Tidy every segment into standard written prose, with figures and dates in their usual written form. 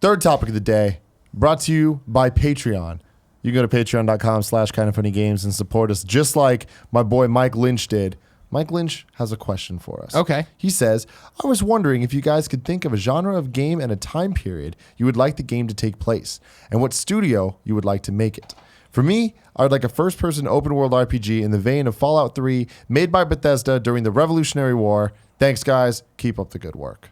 Third topic of the day, brought to you by Patreon. You can go to patreon.com/kindoffunnygames and support us just like my boy Mike Lynch did. Mike Lynch has a question for us. Okay. He says, I was wondering if you guys could think of a genre of game and a time period you would like the game to take place, and what studio you would like to make it. For me, I would like a first-person open-world RPG in the vein of Fallout 3, made by Bethesda during the Revolutionary War. Thanks, guys. Keep up the good work.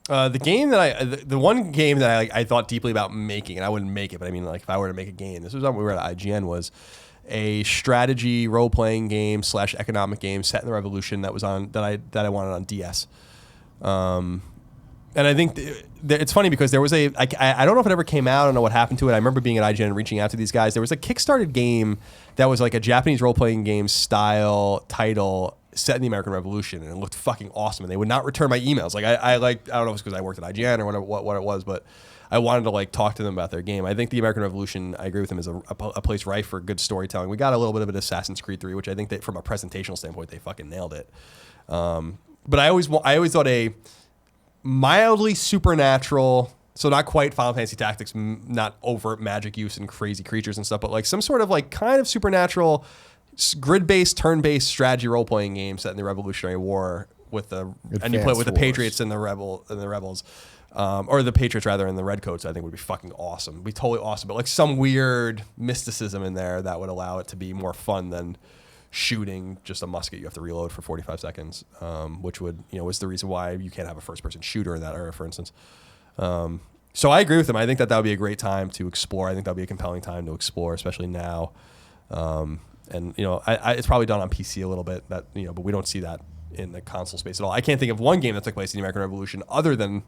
The one game that I thought deeply about making, and I wouldn't make it, but I mean, like if I were to make a game, this was when we were at IGN, was a strategy role-playing game / economic game set in the Revolution that was on that I wanted on DS. And I think it's funny because there was I don't know if it ever came out. I don't know what happened to it. I remember being at IGN and reaching out to these guys. There was a Kickstarted game that was like a Japanese role-playing game style title set in the American Revolution, and it looked fucking awesome. And they would not return my emails. Like I don't know if it's because I worked at IGN or what it was, but I wanted to like talk to them about their game. I think the American Revolution, I agree with them, is a place rife for good storytelling. We got a little bit of an Assassin's Creed 3, which I think that from a presentational standpoint, they fucking nailed it. But I always thought a mildly supernatural, so not quite Final Fantasy Tactics, not overt magic use and crazy creatures and stuff, but like some sort of like kind of supernatural grid-based, turn-based strategy role-playing game set in the Revolutionary War and you play with the Patriots and the rebels. Or the Patriots rather, and the Redcoats, I think would be fucking awesome. It'd be totally awesome, but like some weird mysticism in there that would allow it to be more fun than shooting just a musket you have to reload for 45 seconds, which would, is the reason why you can't have a first-person shooter in that era, for instance. So I agree with them. I think that would be a great time to explore. I think that would be a compelling time to explore, especially now. And it's probably done on PC a little bit, but we don't see that in the console space at all. I can't think of one game that took place in the American Revolution other than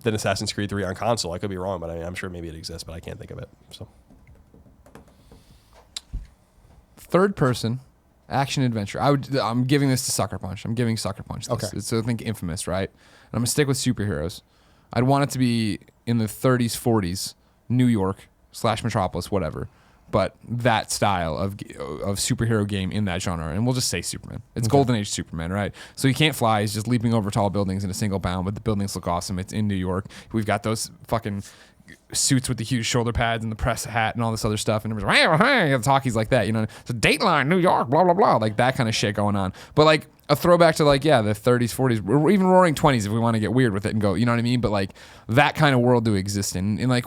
Assassin's Creed 3 on console. I could be wrong, but I'm sure maybe it exists, but I can't think of it. So, third person action adventure. I'm giving this to Sucker Punch. I'm giving Sucker Punch this. Okay. So think Infamous, right? And I'm gonna stick with superheroes. I'd want it to be in the 30s, 40s, New York / Metropolis, whatever. But that style of superhero game in that genre, and we'll just say Superman. It's Golden Age Superman, right? So he can't fly. He's just leaping over tall buildings in a single bound, but the buildings look awesome. It's in New York. We've got those fucking suits with the huge shoulder pads and the press hat and all this other stuff. And everybody's hey, the talkies like that, So Dateline, New York, blah, blah, blah. Like that kind of shit going on. But like a throwback to the 30s, 40s, or even Roaring 20s if we want to get weird with it and go, you know what I mean? But like that kind of world to exist in. And like,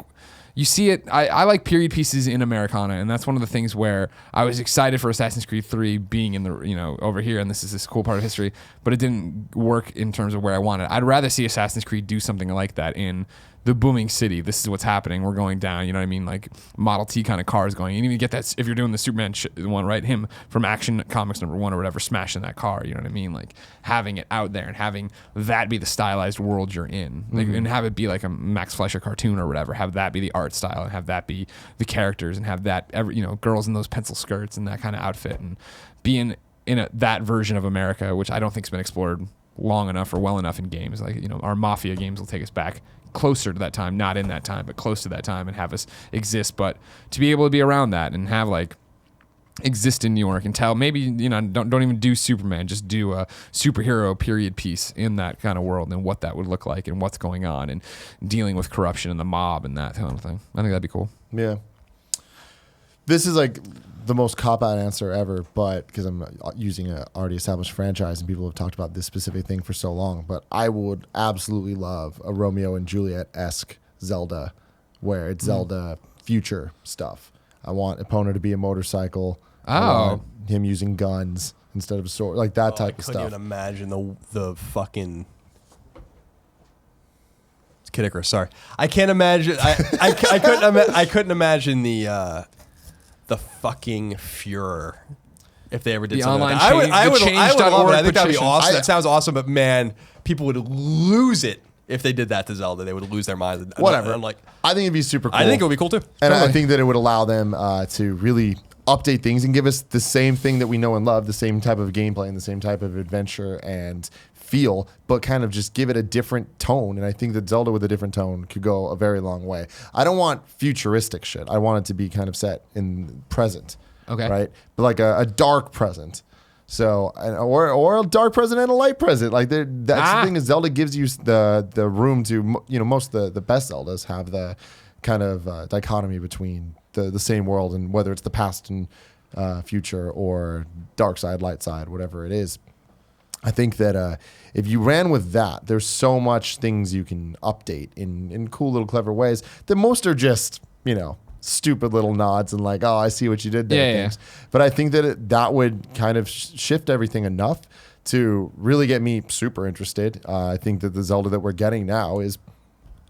you see it. I like period pieces in Americana, and that's one of the things where I was excited for Assassin's Creed 3 being in the over here, and this is this cool part of history, but it didn't work in terms of where I wanted. I'd rather see Assassin's Creed do something like that in the booming city. This is what's happening. We're going down. You know what I mean? Like Model T kind of cars going. You even get that if you're doing the Superman one, right? Him from Action Comics #1 or whatever, smashing that car. You know what I mean? Like having it out there and having that be the stylized world you're in, and have it be like a Max Fleischer cartoon or whatever. Have that be the art style and have that be the characters and have that girls in those pencil skirts and that kind of outfit and being in that version of America, which I don't think's been explored long enough or well enough in games. Like our Mafia games will take us back closer to that time, not in that time, but close to that time, and have us exist. But to be able to be around that and have exist in New York and tell maybe don't even do Superman, just do a superhero period piece in that kind of world and what that would look like and what's going on and dealing with corruption and the mob and that kind of thing. I think that'd be cool. Yeah. This is like the most cop-out answer ever, but because I'm using an already established franchise and people have talked about this specific thing for so long, but I would absolutely love a Romeo and Juliet-esque Zelda where it's Zelda future stuff. I want Epona to be a motorcycle. I want him using guns instead of a sword, like that type of stuff. I couldn't even imagine the fucking... It's Kid Icarus, sorry. I can't imagine... I couldn't imagine the fucking Fuhrer if they ever did the something online like that. I would love it. I think that'd be petition. awesome. That sounds awesome, but man, people would lose it if they did that to Zelda. They would lose their minds. Whatever. I'm like, I think it'd be super cool. I think it would be cool too. And Totally. I think that it would allow them to really update things and give us the same thing that we know and love, the same type of gameplay and the same type of adventure and feel, but kind of just give it a different tone. And I think that Zelda with a different tone could go a very long way. I don't want futuristic shit. I want it to be kind of set in present. Okay. Right? But like a dark present. So or a dark present and a light present. Like that's the thing is Zelda gives you the room to most of the best Zeldas have the kind of dichotomy between the same world and whether it's the past and future or dark side, light side, whatever it is. I think that if you ran with that, there's so much things you can update in cool little clever ways that most are just stupid little nods and like, oh, I see what you did there. Yeah. But I think that that would kind of shift everything enough to really get me super interested. I think that the Zelda that we're getting now is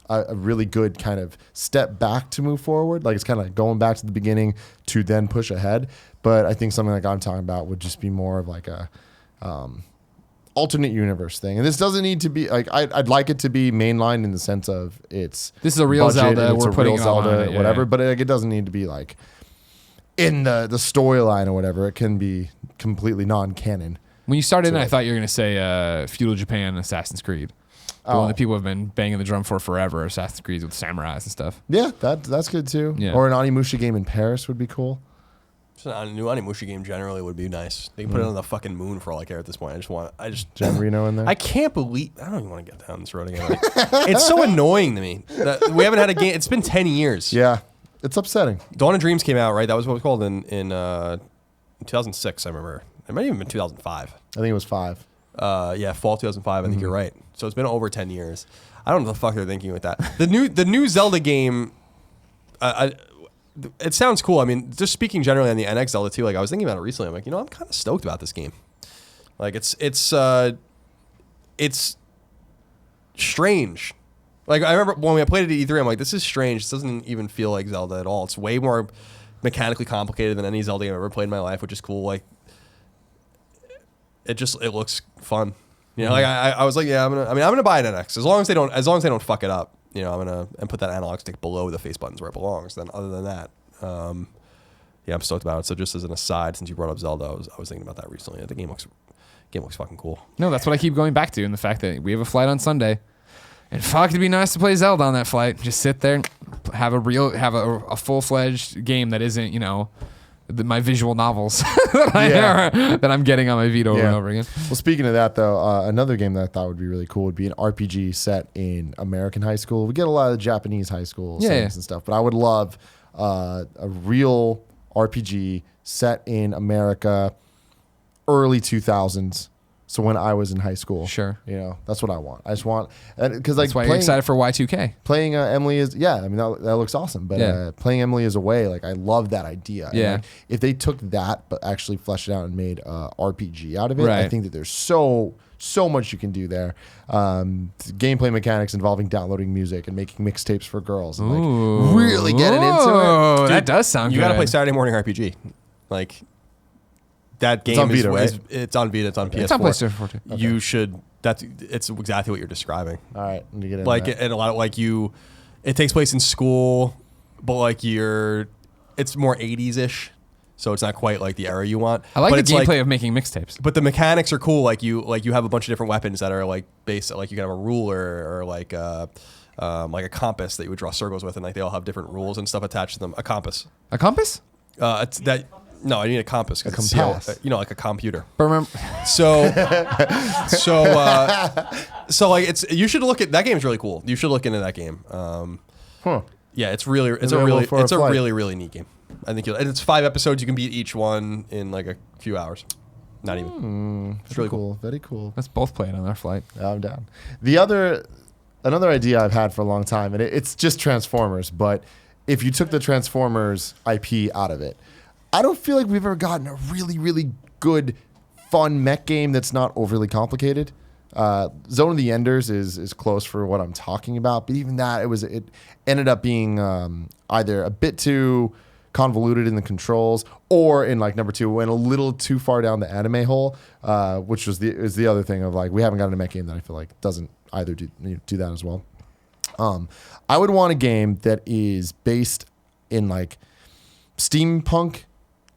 a really good kind of step back to move forward. Like it's kind of like going back to the beginning to then push ahead. But I think something like I'm talking about would just be more of like a alternate universe thing. And this doesn't need to be like I'd like it to be mainline in the sense of this is a real Zelda. We're putting Zelda, whatever. But it doesn't need to be like in the storyline or whatever. It can be completely non-canon. When you started, I thought you were going to say feudal Japan, Assassin's Creed. The one that people have been banging the drum for forever, Assassin's Creed with samurais and stuff. Yeah, that's good too. Yeah. Or an Onimusha game in Paris would be cool. A new Onimusha game generally would be nice. They can put it on the fucking moon for all I care at this point. I just Jan Reno in there. I can't believe I don't even want to get down this road again. Like, it's so annoying to me that we haven't had a game. It's been 10 years. Yeah, it's upsetting. Dawn of Dreams came out, right? That was what it was called in 2006. I remember. It might have even been 2005. I think it was 5. Yeah, fall 2005. I think you're right. So it's been over 10 years. I don't know what the fuck they're thinking with that. The new Zelda game. It sounds cool. I mean, just speaking generally on the NX Zelda too. Like I was thinking about it recently. I'm like, I'm kind of stoked about this game. Like it's strange. Like I remember when I played it at E3, I'm like, this is strange. This doesn't even feel like Zelda at all. It's way more mechanically complicated than any Zelda game I've ever played in my life, which is cool. Like it looks fun. Like I was like, yeah, I'm gonna buy an NX as long as they don't fuck it up. I'm gonna put that analog stick below the face buttons where it belongs. Then other than that, yeah, I'm stoked about it. So just as an aside, since you brought up Zelda, I was thinking about that recently. The game looks fucking cool. No, that's what I keep going back to, and the fact that we have a flight on Sunday, and fuck, it'd be nice to play Zelda on that flight. Just sit there, and have a full-fledged game that isn't my visual novels that I'm getting on my Vita over and over again. Well, speaking of that, though, another game that I thought would be really cool would be an RPG set in American high school. We get a lot of Japanese high school settings and stuff, but I would love a real RPG set in America, early 2000s. So when I was in high school, sure, that's what I want. I just want, because like that's why you're excited for Y2K. Playing Emily is that looks awesome. But playing Emily is Away, like I love that idea. Yeah, and, like, if they took that but actually fleshed it out and made RPG out of it, right. I think that there's so much you can do there. Gameplay mechanics involving downloading music and making mixtapes for girls, and like really getting into it. Dude, that does sound. You got to play Saturday Morning RPG, like. That game it's on Vita, it's on Vita. It's on PS4. It's on PlayStation 4 too. Okay. You should. It's exactly what you're describing. All right, let me get into like that. and a lot of it takes place in school, but like it's more 80s ish, so it's not quite like the era you want. I like but the gameplay of making mixtapes. But the mechanics are cool. Like you have a bunch of different weapons that are like based. Like you can have a ruler or like a compass that you would draw circles with, and like they all have different rules and stuff attached to them. A compass. A compass? It's that. No, I need a compass. A compass. Like a computer. But remember, so like you should look at that game. Is really cool. You should look into that game. Yeah, it's a really neat game. I think and it's 5 episodes. You can beat each one in like a few hours. Not even. It's really cool. Very cool. let's both play it on our flight. I'm down. Another idea I've had for a long time, and it's just Transformers, but if you took the Transformers IP out of it, I don't feel like we've ever gotten a really, really good, fun mech game that's not overly complicated. Zone of the Enders is close for what I'm talking about, but even that, it ended up being either a bit too convoluted in the controls, or in like number 2 went a little too far down the anime hole, which is the other thing of like we haven't gotten a mech game that I feel like doesn't either do that as well. I would want a game that is based in like steampunk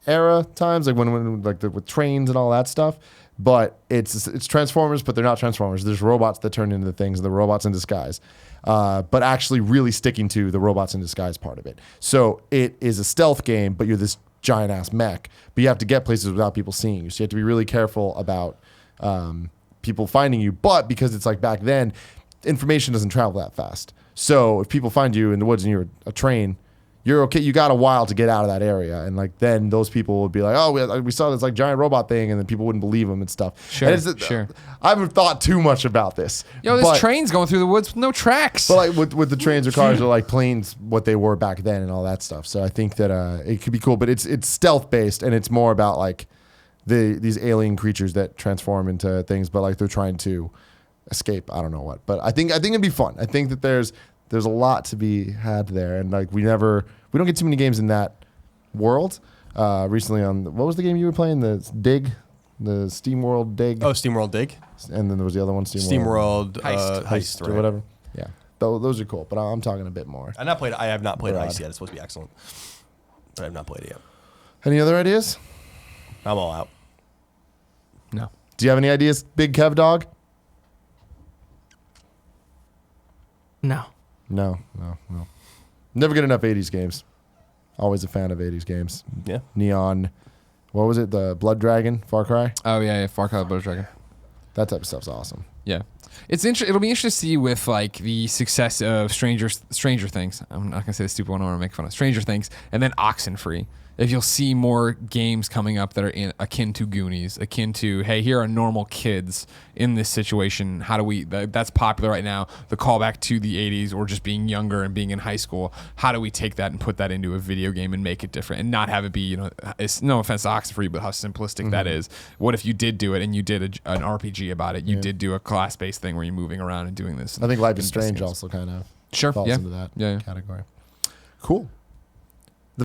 era times, like when like with trains and all that stuff, but it's Transformers, but they're not Transformers. There's robots that turn into things, and the robots in disguise, but actually really sticking to the robots in disguise part of it. So it is a stealth game, but you're this giant ass mech, but you have to get places without people seeing you. So you have to be really careful about people finding you. But because it's like back then, information doesn't travel that fast. So if people find you in the woods and you're a train, you're okay. You got a while to get out of that area, and like then those people would be like, "Oh, we saw this like giant robot thing," and then people wouldn't believe them and stuff. Sure, And sure. I haven't thought too much about this. Yo, there's trains going through the woods with no tracks. But like with the trains or cars or like planes, what they were back then and all that stuff. So I think that it could be cool, but it's stealth based and it's more about like these alien creatures that transform into things, but like they're trying to escape. I don't know what, but I think it'd be fun. I think that there's a lot to be had there, and like we don't get too many games in that world. Recently what was the game you were playing? The SteamWorld Dig. Oh, SteamWorld Dig. And then there was the other one, SteamWorld Heist, right? or whatever. Yeah, those are cool. But I'm talking a bit more. I have not played Right. Heist yet. It's supposed to be excellent, but I have not played it yet. Any other ideas? I'm all out. No. Do you have any ideas, Big Kev Dog? No. No. Never get enough 80s games. Always a fan of 80s games. Yeah. Neon. What was it? The Blood Dragon? Far Cry? Oh yeah, Far Cry Blood Dragon. That type of stuff's awesome. Yeah, it'll be interesting to see with like the success of Stranger Things. I'm not gonna say the stupid one. I want to make fun of Stranger Things, and then Oxenfree. If you'll see more games coming up that are akin to Goonies, akin to, hey, here are normal kids in this situation. How do we? That's popular right now. The callback to the '80s, or just being younger and being in high school. How do we take that and put that into a video game and make it different, and not have it be, it's no offense to Oxenfree, but how simplistic that is. What if you did do it and you did an RPG about it? You did do a class-based thing where you're moving around and doing this. I think Life is Strange also kind of Sure. falls Yeah. into that Yeah. category. Cool.